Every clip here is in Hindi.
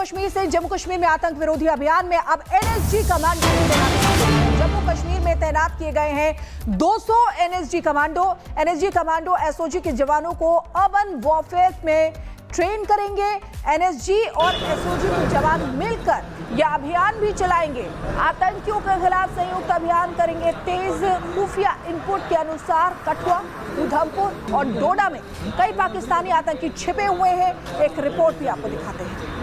कश्मीर से जम्मू कश्मीर में आतंक विरोधी अभियान में अब एनएसजी कमांडो जम्मू कश्मीर में तैनात किए गए हैं 200 एनएसजी कमांडो एसओजी के जवानों को अर्बन वॉरफेयर में ट्रेन करेंगे। एनएसजी और एसओजी के जवान मिलकर यह अभियान भी चलाएंगे। आतंकियों के खिलाफ संयुक्त अभियान करेंगे तेज। खुफिया इनपुट के अनुसार कठुआ, उधमपुर और डोडा में कई पाकिस्तानी आतंकी छिपे हुए हैं। एक रिपोर्ट भी आपको दिखाते हैं।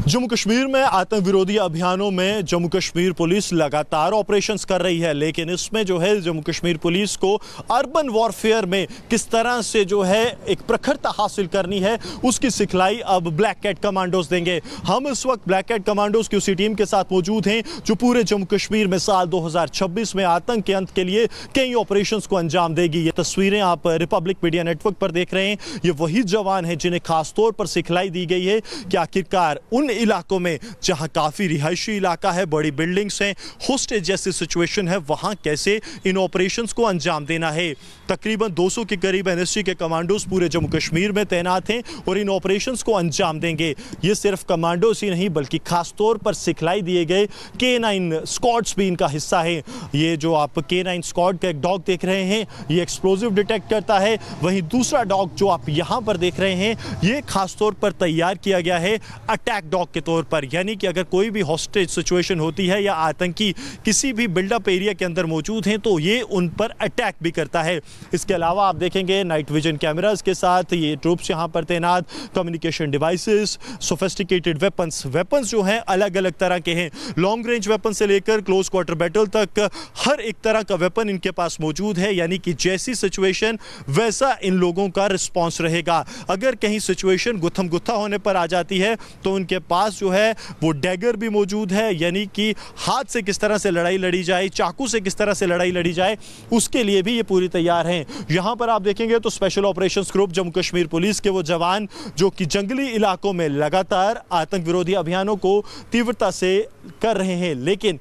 जम्मू कश्मीर में आतंक विरोधी अभियानों में जम्मू कश्मीर पुलिस लगातार ऑपरेशंस कर रही है, लेकिन इसमें जो है जम्मू कश्मीर पुलिस को अर्बन वॉरफेयर में किस तरह से जो है एक प्रखरता हासिल करनी है उसकी सिखलाई अब ब्लैक कैट कमांडोज देंगे। हम इस वक्त ब्लैक कैट कमांडोज की उसी टीम के साथ मौजूद हैं जो पूरे जम्मू कश्मीर में साल 2026 में आतंक के अंत के लिए कई ऑपरेशंस को अंजाम देगी। ये तस्वीरें आप रिपब्लिक मीडिया नेटवर्क पर देख रहे हैं। ये वही जवान हैं जिन्हें खासतौर पर सिखलाई दी गई है कि आखिरकार उन इलाकों में जहां काफी रिहायशी इलाका है, बड़ी बिल्डिंग्स हैं, होस्टेज जैसी सिचुएशन है, वहां कैसे इन ऑपरेशंस को अंजाम देना है। तकरीबन 200 के करीब एनएसजी के कमांडोज पूरे जम्मू कश्मीर में तैनात हैं और इन ऑपरेशंस को अंजाम देंगे। ये सिर्फ कमांडोज ही नहीं बल्कि खासतौर पर सिखलाई दिए गए K9 स्क्वाड्स भी इनका हिस्सा है। ये जो आप K9 स्क्वाड का एक डॉग देख रहे हैं ये एक्सप्लोजिव डिटेक्ट करता है। वहीं दूसरा डॉग जो आप यहां पर देख रहे हैं ये खासतौर पर तैयार किया गया है अटैक डॉग के तौर पर, यानी कि अगर कोई भी हॉस्टेज सिचुएशन होती है या आतंकी किसी भी बिल्डअप एरिया के अंदर मौजूद हैं तो ये उन पर अटैक भी करता है। इसके अलावा आप देखेंगे नाइट विजन कैमरास के साथ ये ट्रूप्स यहां पर तैनात, कम्युनिकेशन डिवाइसेस, सोफिस्टिकेटेड वेपन्स जो हैं अलग अलग तरह के हैं। लॉन्ग रेंज वेपन से लेकर क्लोज क्वार्टर बैटल तक हर एक तरह का वेपन इनके पास मौजूद है, यानी कि जैसी सिचुएशन वैसा इन लोगों का रिस्पॉन्स रहेगा। अगर कहीं सिचुएशन गुत्थम गुत्था होने पर आ जाती है तो उनके पास जो है वो डैगर भी मौजूद है, यानी कि हाथ से किस तरह से लड़ाई लड़ी जाए, चाकू से किस तरह से लड़ाई लड़ी जाए, उसके लिए भी ये पूरी तैयार हैं। यहां पर आप देखेंगे तो special operations group Jammu Kashmir police के वो जवान जो कि जंगली इलाकों में लगातार आतंक विरोधी अभियानों को तीव्रता से कर रहे हैं, लेकिन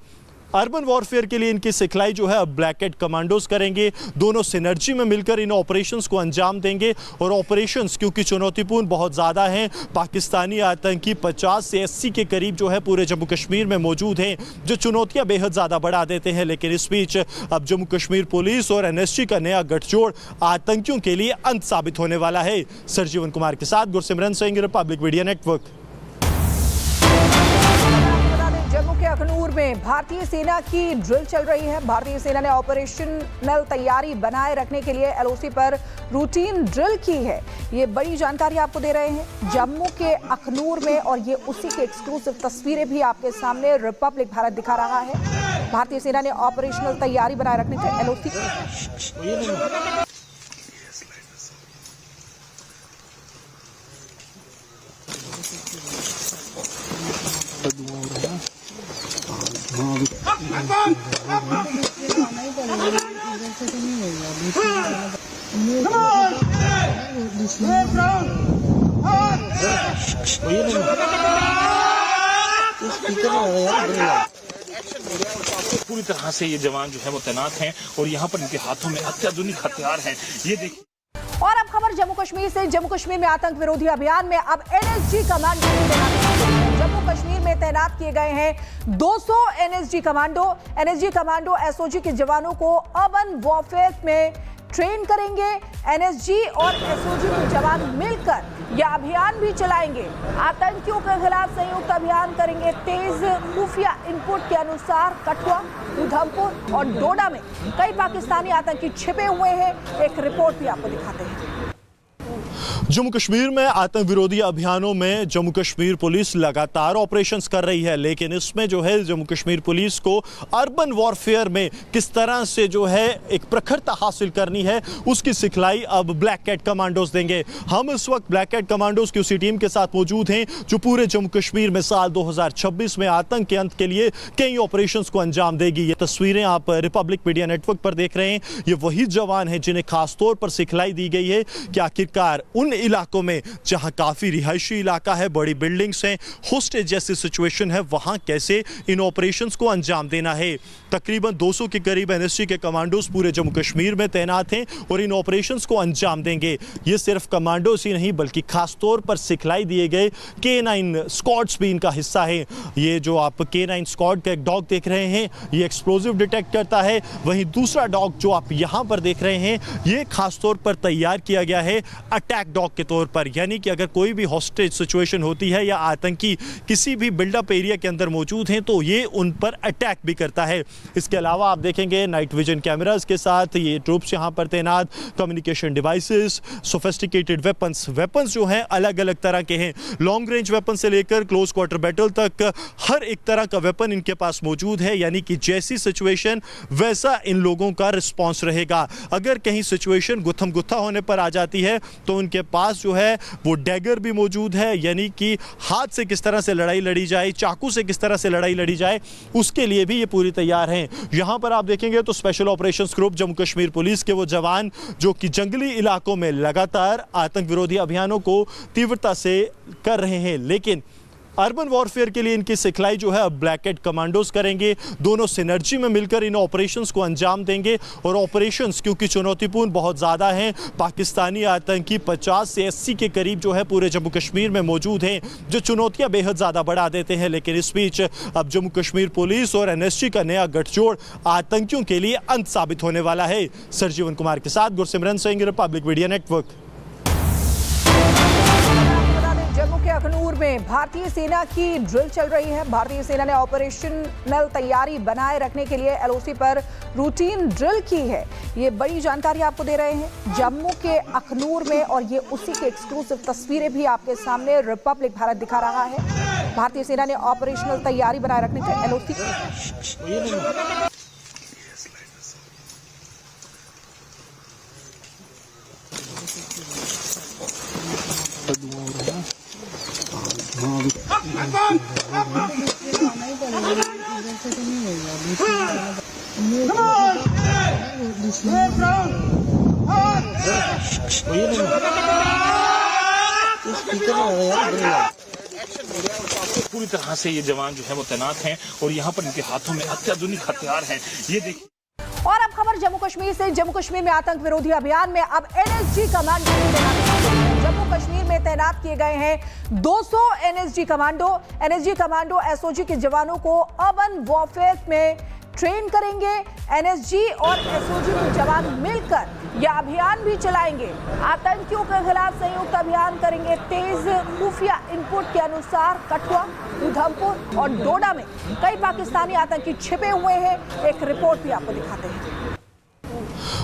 अर्बन वॉरफेयर के लिए इनकी सिखलाई जो है अब ब्लैक कैट कमांडोज करेंगे। दोनों सिनर्जी में मिलकर इन ऑपरेशंस को अंजाम देंगे और ऑपरेशंस क्योंकि चुनौतीपूर्ण बहुत ज़्यादा हैं, पाकिस्तानी आतंकी 50 से 80 के करीब जो है पूरे जम्मू कश्मीर में मौजूद हैं जो चुनौतियां बेहद ज़्यादा बढ़ा देते हैं। लेकिन इस बीच अब जम्मू कश्मीर पुलिस और एनएसजी का नया गठजोड़ आतंकियों के लिए अंत साबित होने वाला है। सरजीवन कुमार के साथ Gursimran Singh, Republic media network. Jammu के अखनूर में भारतीय सेना की ड्रिल चल रही है। भारतीय सेना ने ऑपरेशनल तैयारी बनाए रखने के लिए एलओसी पर रूटीन ड्रिल की है। ये बड़ी जानकारी आपको दे रहे हैं जम्मू के अखनूर में, और ये उसी की एक्सक्लूसिव तस्वीरें भी आपके सामने रिपब्लिक भारत दिखा रहा है। भारतीय सेना ने ऑपरेशनल तैयारी बनाए रखने के लिए एलओसी पूरी तरह से ये जवान जो है वो तैनात हैं और यहाँ पर इनके हाथों में अत्याधुनिक हथियार हैं। ये देखिए। और अब खबर जम्मू कश्मीर से। जम्मू कश्मीर में आतंक विरोधी अभियान में अब एनएसजी कमांडो जम्मू कश्मीर में तैनात किए गए हैं 200 एनएसजी कमांडो एसओजी के जवानों को अर्बन वॉरफेयर में ट्रेन करेंगे। एनएसजी और एसओजी के जवान मिलकर यह अभियान भी चलाएंगे। आतंकियों के खिलाफ संयुक्त अभियान करेंगे तेज। खुफिया इनपुट के अनुसार कठुआ, उधमपुर और डोडा में कई पाकिस्तानी आतंकी छिपे हुए हैं। एक रिपोर्ट भी आपको दिखाते हैं। जम्मू कश्मीर में आतंक विरोधी अभियानों में जम्मू कश्मीर पुलिस लगातार ऑपरेशंस कर रही है, लेकिन इसमें जो है जम्मू कश्मीर पुलिस को अर्बन वॉरफेयर में किस तरह से जो है एक प्रखरता हासिल करनी है उसकी सिखलाई अब ब्लैक कैट कमांडोज देंगे। हम इस वक्त ब्लैक कैट कमांडोज की उसी टीम के साथ मौजूद हैं जो पूरे जम्मू कश्मीर में साल 2026 में आतंक के अंत के लिए कई ऑपरेशंस को अंजाम देगी। ये तस्वीरें आप रिपब्लिक मीडिया नेटवर्क पर देख रहे हैं। ये वही जवान हैं जिन्हें खासतौर पर सिखलाई दी गई है कि आखिरकार उन इलाकों में जहां काफ़ी रिहायशी इलाका है, बड़ी बिल्डिंग्स हैं, होस्टेज जैसी सिचुएशन है, वहां कैसे इन ऑपरेशंस को अंजाम देना है। तकरीबन 200 के करीब एनएसजी के कमांडोज पूरे जम्मू कश्मीर में तैनात हैं और इन ऑपरेशंस को अंजाम देंगे। ये सिर्फ कमांडोज ही नहीं बल्कि खासतौर पर सिखलाई दिए गए K9 स्क्वाड्स भी इनका हिस्सा है। ये जो आप K9 स्क्वाड का एक डॉग देख रहे हैं, ये एक्सप्लोजिव डिटेक्ट करता है। वहीं दूसरा डॉग जो आप यहाँ पर देख रहे हैं, ये खासतौर पर तैयार किया गया है अटैक डॉग के तौर पर, यानी कि अगर कोई भी हॉस्टेज सिचुएशन होती है या आतंकी किसी भी बिल्डअप एरिया के अंदर मौजूद हैं तो ये उन पर अटैक भी करता है। इसके अलावा आप देखेंगे नाइट विजन कैमरास के साथ ये ट्रूप्स यहाँ पर तैनात, कम्युनिकेशन डिवाइसेस, सोफिस्टिकेटेड वेपन्स जो हैं अलग अलग तरह के हैं। लॉन्ग रेंज वेपन से लेकर क्लोज क्वार्टर बैटल तक हर एक तरह का वेपन इनके पास मौजूद है, यानी कि जैसी सिचुएशन वैसा इन लोगों का रिस्पॉन्स रहेगा। अगर कहीं सिचुएशन गुत्थम गुत्था होने पर आ जाती है तो उनके पास जो है वो डैगर भी मौजूद है, यानी कि हाथ से किस तरह से लड़ाई लड़ी जाए, चाकू से किस तरह से लड़ाई लड़ी जाए, उसके लिए भी ये पूरी तैयार हैं। यहाँ पर आप देखेंगे तो special operations group Jammu Kashmir police के वो जवान जो कि जंगली इलाकों में लगातार आतंक विरोधी अभियानों को तीव्रता से कर रहे हैं, लेकिन अर्बन वॉरफेयर के लिए इनकी सिखलाई जो है अब ब्लैक कैट कमांडोज करेंगे। दोनों सिनर्जी में मिलकर इन ऑपरेशंस को अंजाम देंगे और ऑपरेशंस क्योंकि चुनौतीपूर्ण बहुत ज़्यादा हैं, पाकिस्तानी आतंकी 50 से 80 के करीब जो है पूरे जम्मू कश्मीर में मौजूद हैं, जो चुनौतियां बेहद ज़्यादा बढ़ा देते हैं। लेकिन इस बीच अब जम्मू कश्मीर पुलिस और एनएसजी का नया गठजोड़ आतंकियों के लिए अंत साबित होने वाला है। सरजीवन कुमार के साथ Gursimran Singh, Republic media network. Jammu के अखनूर में भारतीय सेना की ड्रिल चल रही है। भारतीय सेना ने ऑपरेशनल तैयारी बनाए रखने के लिए एलओसी पर रूटीन ड्रिल की है। ये बड़ी जानकारी आपको दे रहे हैं जम्मू के अखनूर में, और ये उसी की एक्सक्लूसिव तस्वीरें भी आपके सामने रिपब्लिक भारत दिखा रहा है। भारतीय सेना ने ऑपरेशनल तैयारी बनाए रखने के एलओसी पूरी तरह से ये जवान जो है वो तैनात हैं और यहाँ पर इनके हाथों में अत्याधुनिक हथियार हैं। ये देखिए। और अब खबर जम्मू कश्मीर से। जम्मू कश्मीर में आतंक विरोधी अभियान में अब एनएसजी कमांडो जम्मू कश्मीर में तैनात किए गए हैं 200 एनएसजी कमांडो एसओजी के जवानों को अर्बन वॉरफेयर में ट्रेन करेंगे। एनएसजी और एसओजी के जवान मिलकर यह अभियान भी चलाएंगे। आतंकियों के खिलाफ संयुक्त अभियान करेंगे तेज। खुफिया इनपुट के अनुसार कठुआ, उधमपुर और डोडा में कई पाकिस्तानी आतंकी छिपे हुए हैं। एक रिपोर्ट भी आपको दिखाते हैं।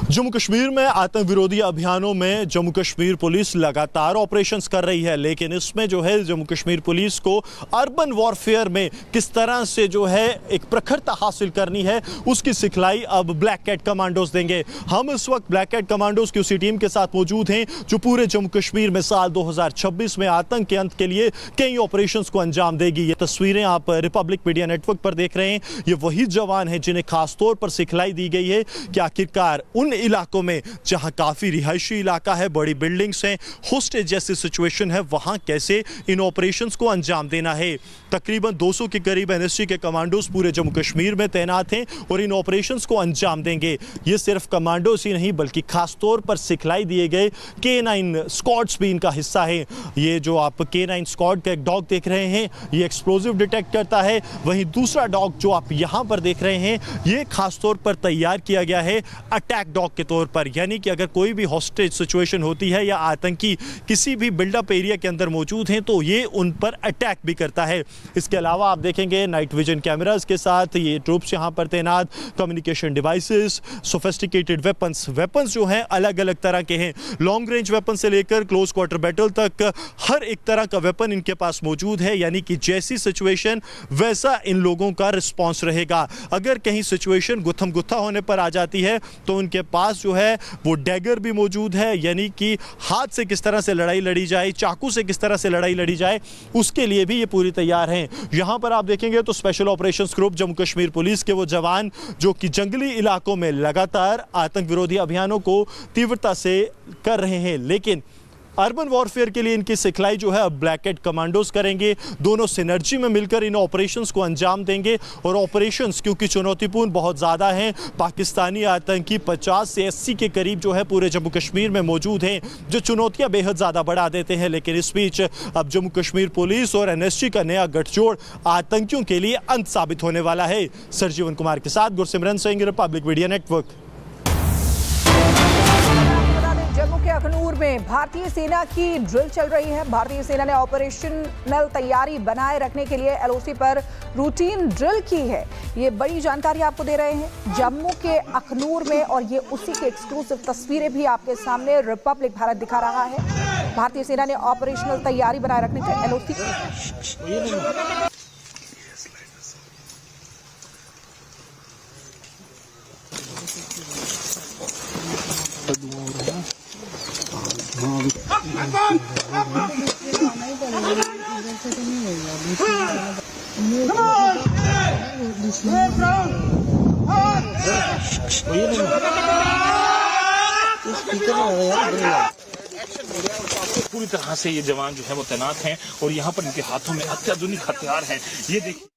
जम्मू कश्मीर में आतंक विरोधी अभियानों में जम्मू कश्मीर पुलिस लगातार ऑपरेशंस कर रही है, लेकिन इसमें जो है जम्मू कश्मीर पुलिस को अर्बन वॉरफेयर में किस तरह से जो है एक प्रखरता हासिल करनी है उसकी सिखलाई अब ब्लैक कैट कमांडोज देंगे। हम इस वक्त ब्लैक कैट कमांडोज की उसी टीम के साथ मौजूद हैं जो पूरे जम्मू कश्मीर में साल 2026 में आतंक के अंत के लिए कई ऑपरेशंस को अंजाम देगी। ये तस्वीरें आप रिपब्लिक मीडिया नेटवर्क पर देख रहे हैं। ये वही जवान हैं जिन्हें खासतौर पर सिखलाई दी गई है कि आखिरकार उन इलाकों में जहां काफी रिहायशी इलाका है, बड़ी बिल्डिंग्स हैं, होस्टेज जैसी सिचुएशन है, वहां कैसे इन ऑपरेशंस को अंजाम देना है। तकरीबन 200 के करीब एनएसजी के कमांडोज पूरे जम्मू कश्मीर में तैनात हैं और इन ऑपरेशंस को अंजाम देंगे। ये सिर्फ कमांडोज ही नहीं बल्कि खासतौर पर सिखलाई दिए गए K9 स्क्वाड्स भी इनका हिस्सा है। ये जो आप K9 स्क्वाड का एक डॉग देख रहे हैं, ये एक्सप्लोजिव डिटेक्ट करता है। वहीं दूसरा डॉग जो आप यहाँ पर देख रहे हैं, ये खासतौर पर तैयार किया गया है अटैक डॉग के तौर पर, यानी कि अगर कोई भी हॉस्टेज सिचुएशन होती है या आतंकी किसी भी बिल्डअप एरिया के अंदर मौजूद हैं तो ये उन पर अटैक भी करता है। इसके अलावा आप देखेंगे नाइट विजन कैमरास के साथ ये ट्रूप्स यहाँ पर तैनात, कम्युनिकेशन डिवाइसेस, सोफिस्टिकेटेड वेपन्स जो हैं अलग अलग तरह के हैं। लॉन्ग रेंज वेपन से लेकर क्लोज क्वार्टर बैटल तक हर एक तरह का वेपन इनके पास मौजूद है, यानी कि जैसी सिचुएशन वैसा इन लोगों का रिस्पॉन्स रहेगा। अगर कहीं सिचुएशन गुत्थम गुत्था होने पर आ जाती है तो उनके पास जो है वो डैगर भी मौजूद है, यानी कि हाथ से किस तरह से लड़ाई लड़ी जाए, चाकू से किस तरह से लड़ाई लड़ी जाए, उसके लिए भी ये पूरी तैयार हैं। यहाँ पर आप देखेंगे तो special operations group Jammu Kashmir police के वो जवान जो कि जंगली इलाकों में लगातार आतंक विरोधी अभियानों को तीव्रता से कर रहे हैं, लेकिन अर्बन वॉरफेयर के लिए इनकी सिखलाई जो है अब ब्लैक कैट कमांडोज करेंगे। दोनों सिनर्जी में मिलकर इन ऑपरेशंस को अंजाम देंगे और ऑपरेशंस क्योंकि चुनौतीपूर्ण बहुत ज़्यादा हैं, पाकिस्तानी आतंकी 50 से 80 के करीब जो है पूरे जम्मू कश्मीर में मौजूद हैं, जो चुनौतियां बेहद ज़्यादा बढ़ा देते हैं। लेकिन इस बीच अब जम्मू कश्मीर पुलिस और एनएसजी का नया गठजोड़ आतंकियों के लिए अंत साबित होने वाला है। सरजीवन कुमार के साथ Gursimran Singh, Republic media network. Jammu के अखनूर में भारतीय सेना की ड्रिल चल रही है। भारतीय सेना ने ऑपरेशनल तैयारी बनाए रखने के लिए एलओसी पर रूटीन ड्रिल की है। ये बड़ी जानकारी आपको दे रहे हैं जम्मू के अखनूर में, और ये उसी की एक्सक्लूसिव तस्वीरें भी आपके सामने रिपब्लिक भारत दिखा रहा है। भारतीय सेना ने ऑपरेशनल तैयारी बनाए रखने के लिए एलओसी पूरी तरह से ये जवान जो है वो तैनात हैं और यहाँ पर इनके हाथों में अत्याधुनिक हथियार हैं। ये देखिए।